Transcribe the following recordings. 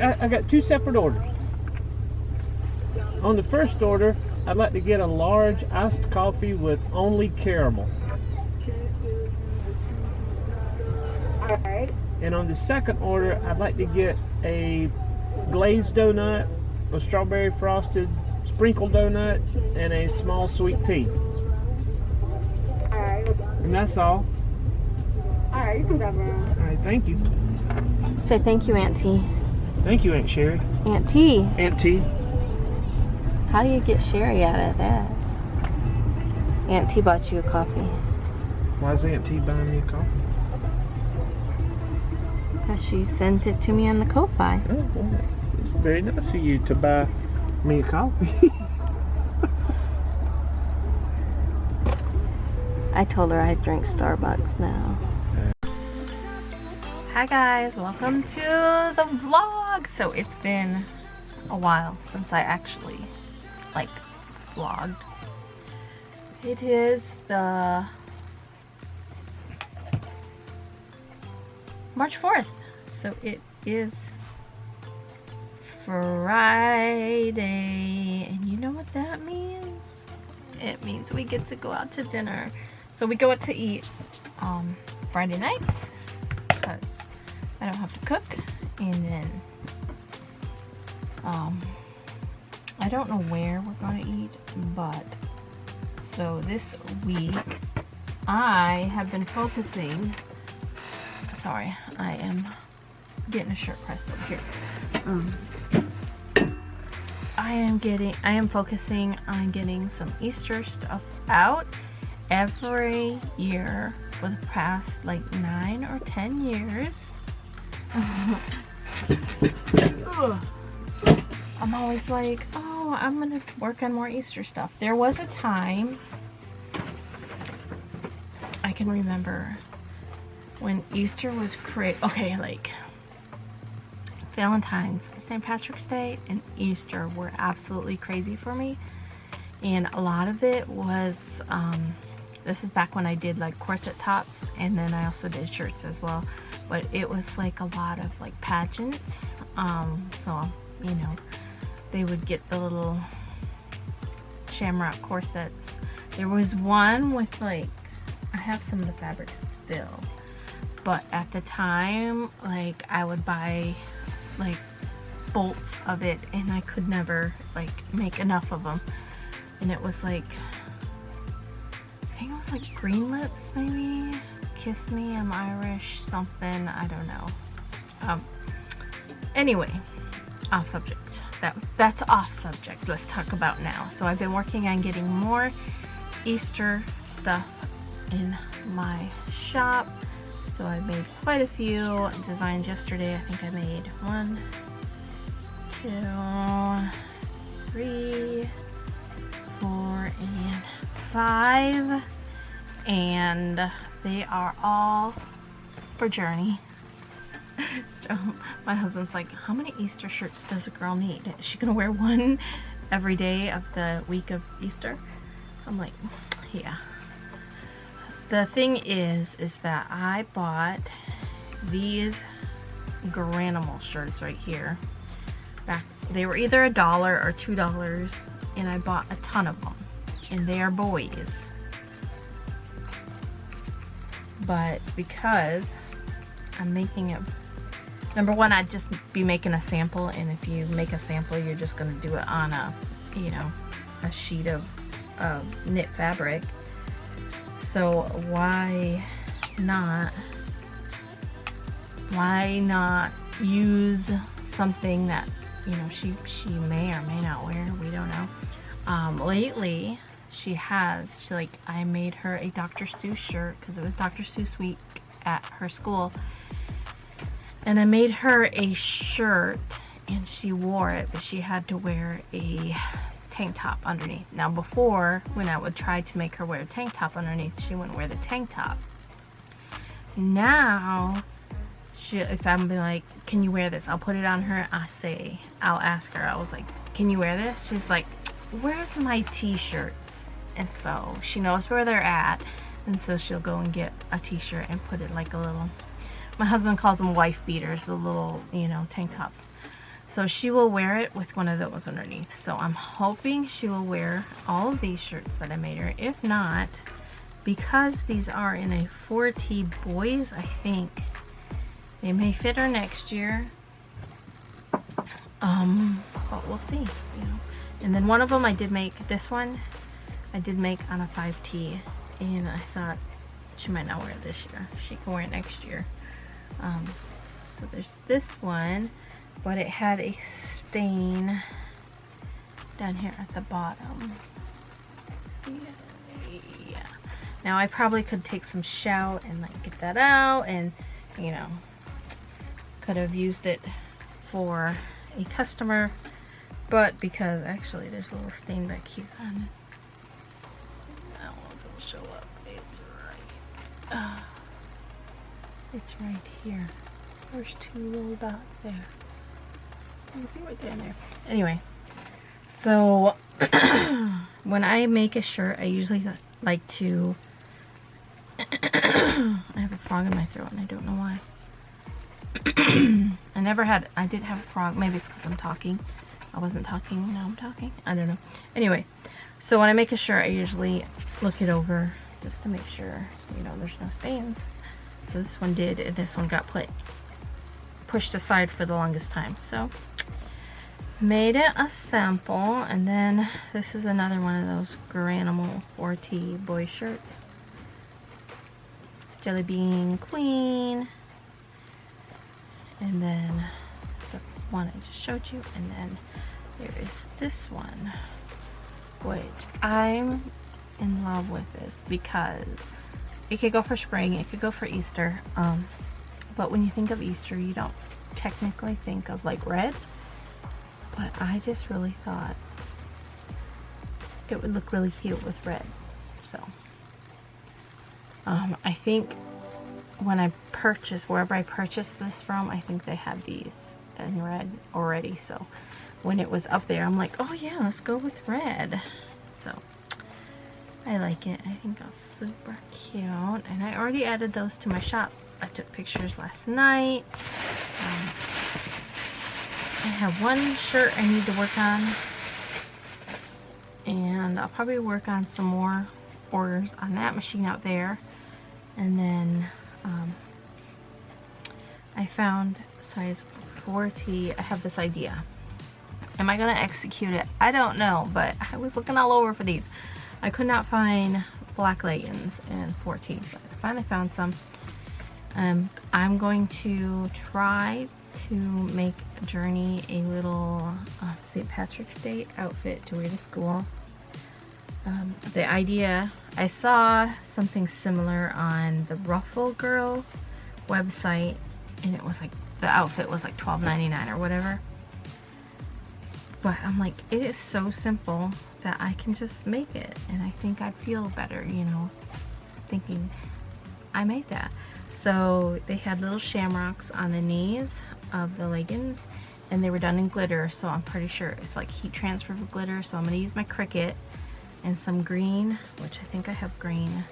I got two separate orders. On the first order, I'd like to get a large iced coffee with only caramel. Alright. And on the second order, I'd like to get a glazed donut, a strawberry frosted sprinkled donut, and a small sweet tea. Alright. And that's all. Alright, you can grab around. Alright, thank you. Say thank you, Aunt T. Thank you, Aunt Sherry. Aunt T. Aunt T. How do you get Sherry out of that? Aunt T bought you a coffee. Why is Aunt T buying me a coffee? Because she sent it to me on the Ko-Fi. Oh, well, it's very nice of you to buy me a coffee. I told her I'd drink Starbucks now. Hi guys, welcome to the vlog. So it's been a while since I actually vlogged. It is the March 4th. So it is Friday, and you know what that means? It means we get to go out to dinner. So we go out to eat Friday nights because I don't have to cook, and then I don't know where we're gonna eat, but so this week I have been focusing. Sorry, I am getting a shirt pressed over here. I am focusing on getting some Easter stuff out every year for the past like 9 or 10 years. I'm always like, oh, I'm gonna work on more Easter stuff. There was a time I can remember when Easter was okay, like Valentine's, St. Patrick's Day, and Easter were absolutely crazy for me. And a lot of it was, this is back when I did like corset tops, and then I also did shirts as well. But it was like a lot of like pageants. So, you know, they would get the little shamrock corsets. There was one with like, I have some of the fabrics still. But at the time, like I would buy like bolts of it, and I could never like make enough of them. And it was like, I think it was like Green Lips maybe, Kiss Me, I'm Irish, something, I don't know. Anyway, off subject. That's off subject. Let's talk about now. So I've been working on getting more Easter stuff in my shop. So I made quite a few designs yesterday. I think I made 1, 2, 3, 4, and 5. And they are all for Journey. So my husband's like, how many Easter shirts does a girl need? Is she gonna wear one every day of the week of Easter? I'm like, yeah. The thing is that I bought these Granimal shirts right here. They were either $1 or $2, and I bought a ton of them. And they are boys. But because I'm making it, number one, I'd just be making a sample, and if you make a sample, you're just gonna do it on a, you know, a sheet of knit fabric. So why not use something that, you know, she may or may not wear, we don't know. Lately I made her a Dr. Seuss shirt because it was Dr. Seuss week at her school, and I made her a shirt and she wore it, but she had to wear a tank top underneath. Now before, when I would try to make her wear a tank top underneath, she wouldn't wear the tank top. Now if I'm like, can you wear this, I'll put it on her. I'll ask her, I was like, can you wear this? She's like, where's my t-shirts? And so she knows where they're at, and so she'll go and get a t-shirt and put it like a little, my husband calls them wife beaters, the little, you know, tank tops. So she will wear it with one of those underneath. So I'm hoping she will wear all of these shirts that I made her. If not, because these are in a 4T boys, I think they may fit her next year. But we'll see, you know. And then one of them I did make, this one I did make on a 5T, and I thought she might not wear it this year. She can wear it next year. So there's this one, but it had a stain down here at the bottom. See? Yeah. Now I probably could take some shout and like get that out, and you know, could have used it for a customer, but because actually there's a little stain back here on it. I don't know if it'll show up. It's right here. There's two little dots there. You can see right there and there. Anyway, so when I make a shirt, I usually like to I have a frog in my throat and I don't know why. I did have a frog. Maybe it's because I'm talking. I wasn't talking, now I'm talking. I don't know. Anyway, so when I make a shirt, I usually look it over just to make sure, you know, there's no stains. So this one did, and this one got pushed aside for the longest time. So made it a sample, and then this is another one of those Granimal 4T boy shirts. Jelly Bean Queen, and then the one I just showed you, and then there is this one, which I'm in love with this because it could go for spring, it could go for Easter, but when you think of Easter, you don't technically think of like red, but I just really thought it would look really cute with red. So I think when I purchased, wherever I purchased this from, I think they had these in red already. So when it was up there, I'm like, oh yeah, let's go with red. So I like it. I think it's super cute. And I already added those to my shop. I took pictures last night. I have one shirt I need to work on. And I'll probably work on some more orders on that machine out there. And then I found size 4T. I have this idea. Am I going to execute it? I don't know, but I was looking all over for these. I could not find black leggings in 4T, but I finally found some. I'm going to try to make Journey a little St. Patrick's Day outfit to wear to school. The idea, I saw something similar on the Ruffle Girl website, and it was like, the outfit was like $12.99 or whatever. But I'm like, it is so simple that I can just make it, and I think I feel better, you know, thinking I made that. So they had little shamrocks on the knees of the leggings, and they were done in glitter, so I'm pretty sure it's like heat transfer of glitter. So I'm going to use my Cricut and some green, which I think I have green,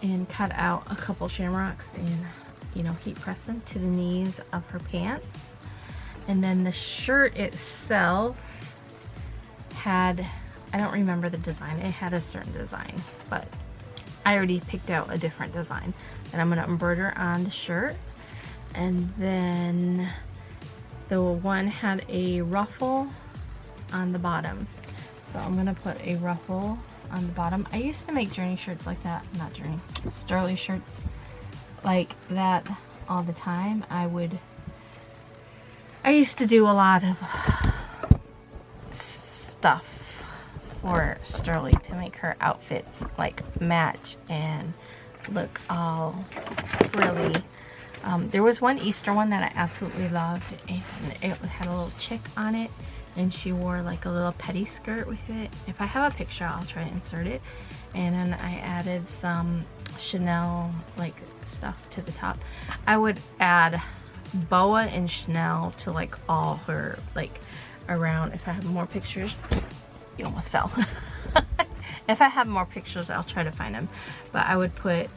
and cut out a couple shamrocks and, you know, heat press them to the knees of her pants. And then the shirt itself had, I don't remember the design, it had a certain design, but I already picked out a different design that I'm going to embroider on the shirt. And then the one had a ruffle on the bottom, so I'm going to put a ruffle on the bottom. I used to make Journey shirts like that, not Journey, Sterling shirts like that all the time. I used to do a lot of stuff for Sterling to make her outfits like match and look all frilly. There was one Easter one that I absolutely loved, and it had a little chick on it, and she wore like a little petty skirt with it. If I have a picture, I'll try to insert it. And then I added some Chanel like stuff to the top. I would add boa and Chanel to like all her like around. If I have more pictures, you almost fell. If I have more pictures, I'll try to find them. But I would put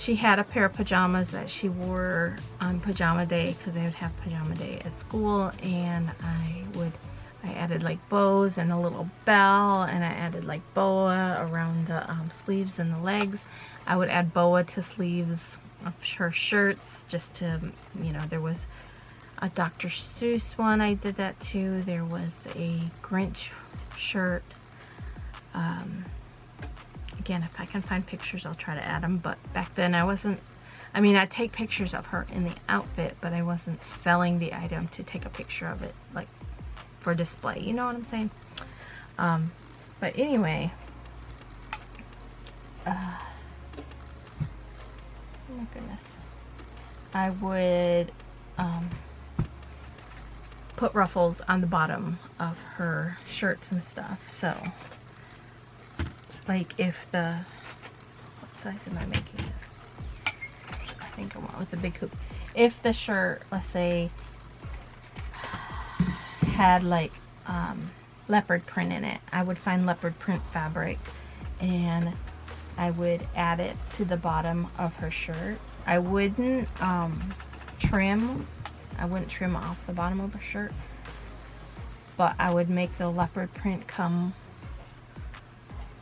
she had a pair of pajamas that she wore on pajama day, because they would have pajama day at school, and I added like bows and a little bell, and I added like boa around the sleeves and the legs. I would add boa to sleeves of her shirts, just to, you know, there was a Dr. Seuss one I did that too. There was a Grinch shirt. Again, if I can find pictures, I'll try to add them. But back then I'd take pictures of her in the outfit, but I wasn't selling the item to take a picture of it, like for display. You know what I'm saying? But anyway, oh my goodness. I would put ruffles on the bottom of her shirts and stuff. So, like if what size am I making this? I think I went with the big hoop. If the shirt, let's say, had like leopard print in it, I would find leopard print fabric and I would add it to the bottom of her shirt. I wouldn't trim off the bottom of her shirt, but I would make the leopard print come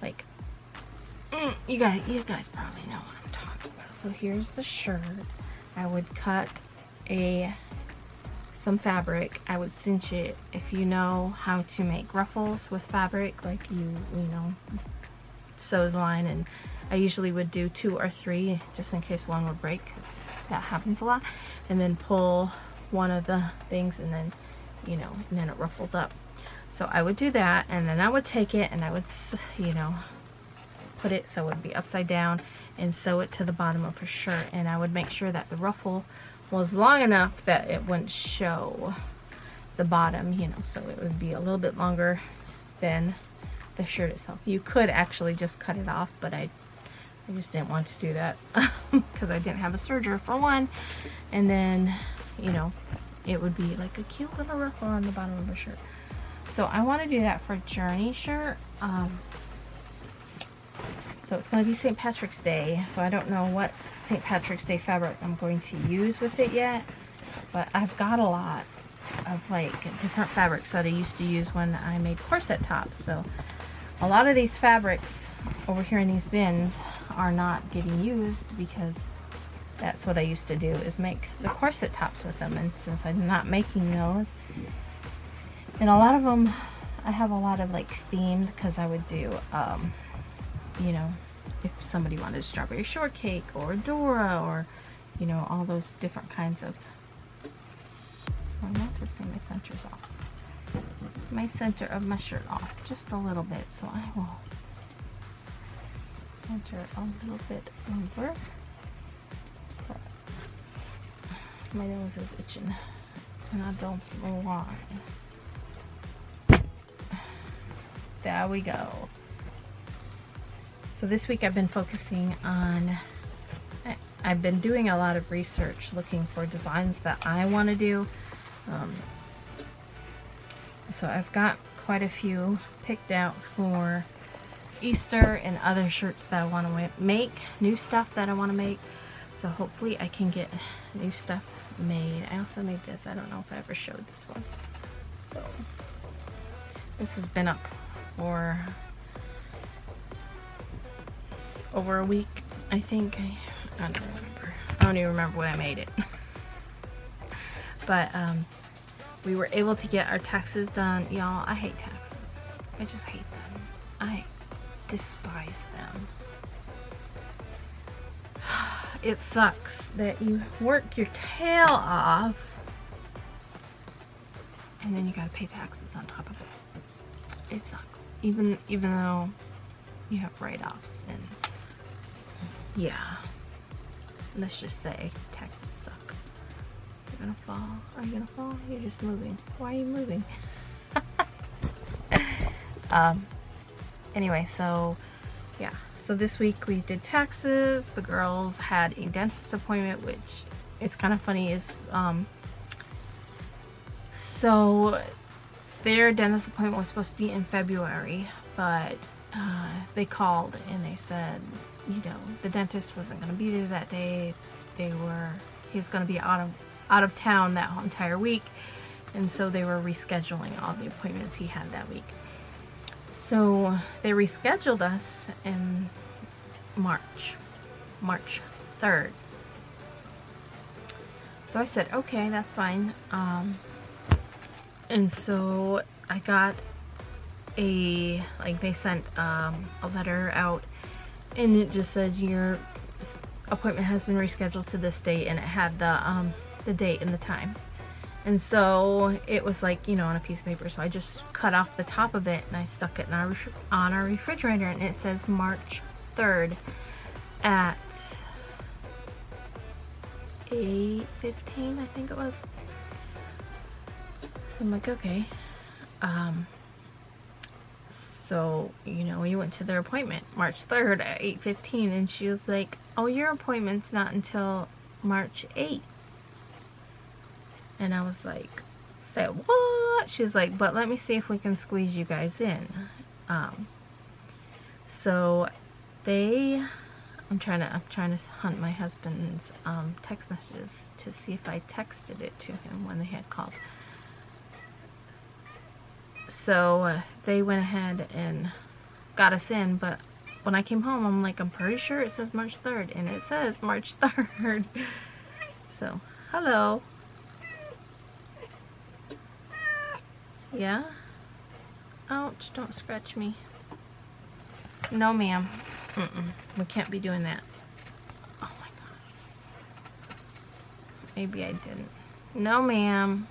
like, you guys probably know what I'm talking about. So here's the shirt. I would cut some fabric. I would cinch it. If you know how to make ruffles with fabric, like you know, sew the line, and I usually would do 2 or 3 just in case one would break, because that happens a lot, and then pull one of the things, and then, you know, and then it ruffles up. So I would do that, and then I would take it and I would, you know, put it so it would be upside down and sew it to the bottom of her shirt, and I would make sure that the ruffle was long enough that it wouldn't show the bottom, you know, so it would be a little bit longer than the shirt itself. You could actually just cut it off, but I just didn't want to do that because I didn't have a serger for one, and then, you know, it would be like a cute little ruffle on the bottom of her shirt. So I want to do that for Journey shirt. So it's going to be St. Patrick's Day, so I don't know what St. Patrick's Day fabric I'm going to use with it yet, but I've got a lot of like different fabrics that I used to use when I made corset tops. So a lot of these fabrics over here in these bins are not getting used, because that's what I used to do, is make the corset tops with them. And since I'm not making those, and a lot of them, I have a lot of like themed, because I would do, you know, if somebody wanted a strawberry shortcake or Dora, or, you know, all those different kinds of, I want to say my center's off. It's my center of my shirt off just a little bit, so I will center a little bit over. But my nose is itching, and I don't know why. There we go. So this week I've been focusing on, I've been doing a lot of research looking for designs that I want to do. So I've got quite a few picked out for Easter and other shirts that I want to make, new stuff that I want to make. So hopefully I can get new stuff made. I also made this. I don't know if I ever showed this one. So this has been up for over a week, I think. I don't remember. I don't even remember when I made it. But we were able to get our taxes done. Y'all, I hate taxes. I just hate them. I despise them. It sucks that you work your tail off and then you gotta pay taxes on top of it. It sucks. Even though you have write-offs, and yeah, let's just say taxes suck. You're gonna fall. Are you gonna fall? You're just moving. Why are you moving? Anyway, so yeah. So this week we did taxes. The girls had a dentist appointment, which it's kind of funny is so their dentist appointment was supposed to be in February, but they called and they said you know, the dentist wasn't going to be there that day. He was going to be out of town that whole entire week, and so they were rescheduling all the appointments he had that week. So they rescheduled us in March 3rd. So I said, okay, that's fine. And so I got they sent a letter out, and it just says your appointment has been rescheduled to this date, and it had the date and the time. And so it was like, you know, on a piece of paper. So I just cut off the top of it and I stuck it on our refrigerator, and it says March 3rd at 8:15, I think it was. So I'm like, okay. So, you know, we went to their appointment March 3rd at 8:15, and she was like, oh, your appointment's not until March 8th. And I was like, say what? She was like, but let me see if we can squeeze you guys in. So I'm trying to hunt my husband's text messages to see if I texted it to him when they had called. So they went ahead and got us in, but when I came home, I'm like, I'm pretty sure it says March 3rd, and it says March 3rd. So, hello. Yeah? Ouch, don't scratch me. No, ma'am. We can't be doing that. Oh my gosh. Maybe I didn't. No, ma'am.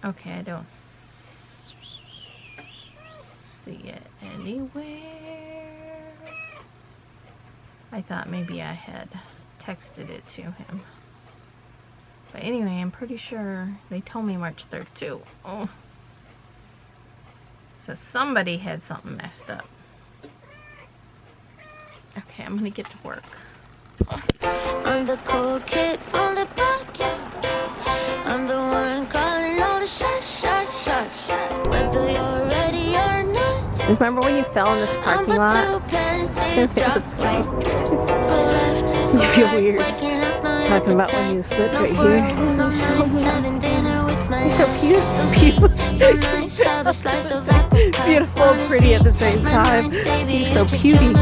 Okay, I don't see it anywhere. I thought maybe I had texted it to him. But anyway, I'm pretty sure they told me March 3rd too. Oh. So somebody had something messed up. Okay, I'm gonna get to work. I'm the cool kid from the pocket. I'm the one calling all the shots. Whether you're ready or not. Remember when you fell in this parking lot? It was funny. You feel weird talking about when you slipped right here. So beautiful and pretty at the same time. You're so cutie.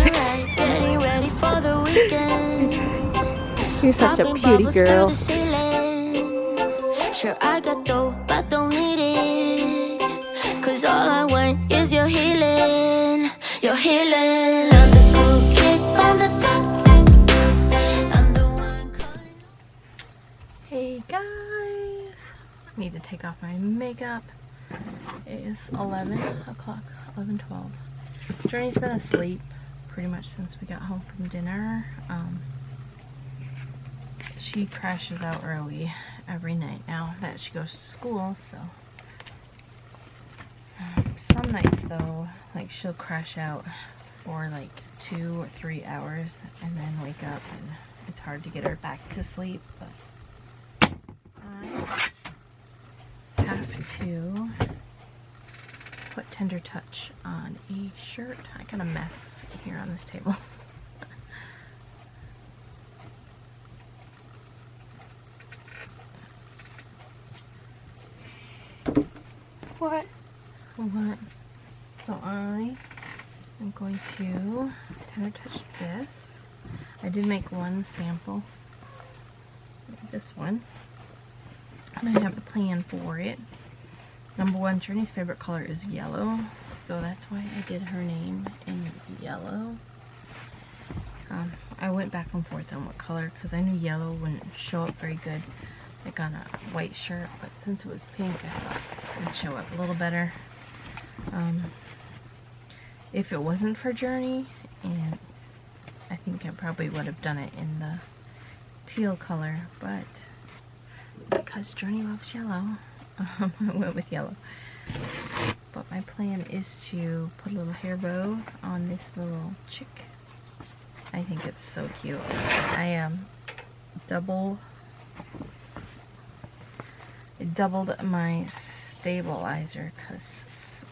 You're such a cutie girl. Sure, I got dough, but don't need it. Cause all I want is your healing. Your healing. I'm the cool kid from the block. I'm the one calling. Hey guys. Need to take off my makeup. It is 11 o'clock, 11:12. Journey's been asleep pretty much since we got home from dinner. She crashes out early every night now that she goes to school, so some nights though, like she'll crash out for like 2 or 3 hours and then wake up, and it's hard to get her back to sleep. But I have to put Tender Touch on a shirt. I got a mess here on this table. What? So I am going to Tender Touch this. I did make one sample, this one, and I have the plan for it. Number one, Journey's favorite color is yellow, so that's why I did her name in yellow. I went back and forth on what color because I knew yellow wouldn't show up very good like on a white shirt, but since it was pink, I thought it would show up a little better. If it wasn't for Journey, and I think I probably would have done it in the teal color, but because Journey loves yellow, I went with yellow. But my plan is to put a little hair bow on this little chick. I think it's so cute. I double It doubled my stabilizer because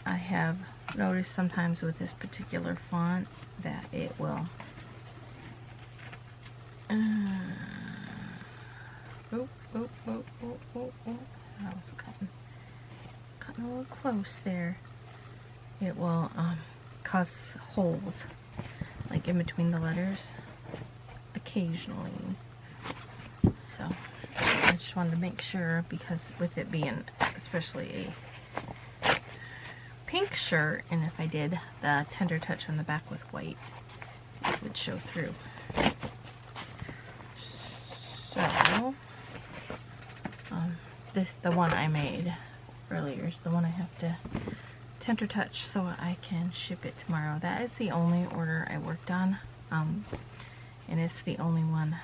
I have noticed sometimes with this particular font that it will I was cutting a little close there. It will cause holes like in between the letters occasionally. So I just wanted to make sure, because with it being especially a pink shirt, and if I did the tender touch on the back with white, it would show through. So the one I made earlier is the one I have to tender touch so I can ship it tomorrow. That is the only order I worked on, and it's the only one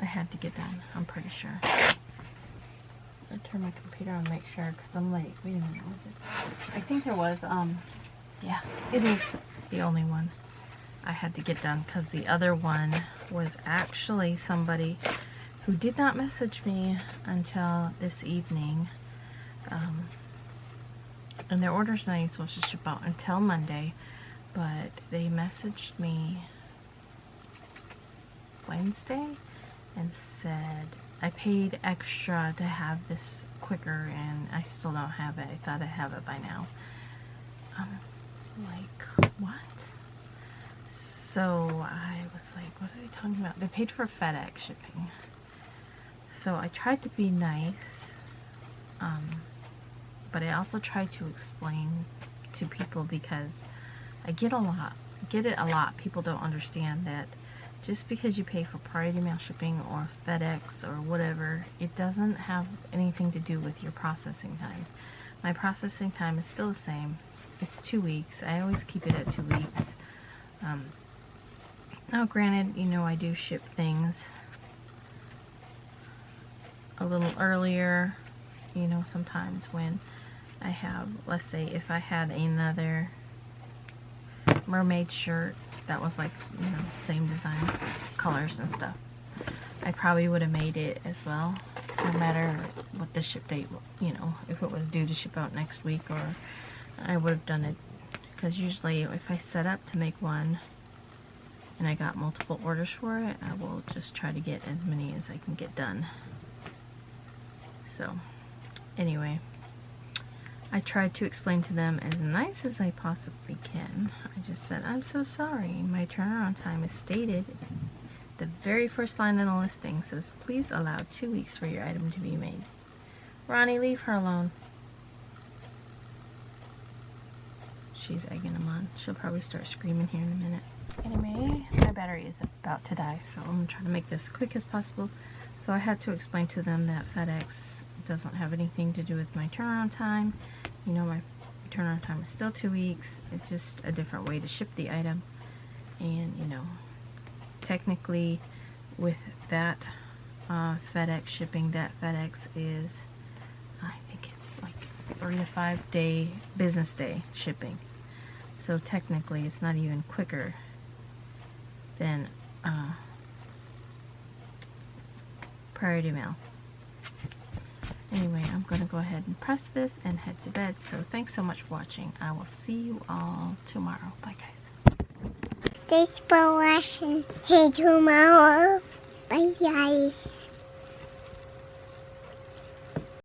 I had to get done, I'm pretty sure. I turn my computer on to make sure because I'm late. Wait a minute, was it? I think there was, yeah, it is the only one I had to get done, because the other one was actually somebody who did not message me until this evening, and their order's not even supposed to ship out until Monday, but they messaged me Wednesday and said, I paid extra to have this quicker and I still don't have it. I thought I'd have it by now. Like, what? So I was like, what are they talking about? They paid for FedEx shipping. So I tried to be nice, but I also tried to explain to people, because I get it a lot. People don't understand that just because you pay for priority mail shipping or FedEx or whatever, it doesn't have anything to do with your processing time. My processing time is still the same. It's 2 weeks. I always keep it at 2 weeks. Now granted, you know, I do ship things a little earlier, you know, sometimes when I have, let's say if I had another mermaid shirt that was like, you know, same design, colors and stuff, I probably would have made it as well, no matter what the ship date, you know, if it was due to ship out next week, or I would have done it, because usually if I set up to make one and I got multiple orders for it, I will just try to get as many as I can get done. So anyway, I tried to explain to them as nice as I possibly can. I just said, I'm so sorry. My turnaround time is stated. The very first line in the listing says, please allow 2 weeks for your item to be made. Ronnie, leave her alone. She's egging them on. She'll probably start screaming here in a minute. Anyway, my battery is about to die, so I'm trying to make this as quick as possible. So I had to explain to them that FedEx doesn't have anything to do with my turnaround time. You know, my turnaround time is still 2 weeks. It's just a different way to ship the item. And, you know, technically with that FedEx shipping, that FedEx is, I think it's like 3 to 5 day, business day shipping. So technically it's not even quicker than priority mail. Anyway, I'm going to go ahead and press this and head to bed. So thanks so much for watching. I will see you all tomorrow. Bye, guys. Thanks for watching. See you tomorrow. Bye, guys.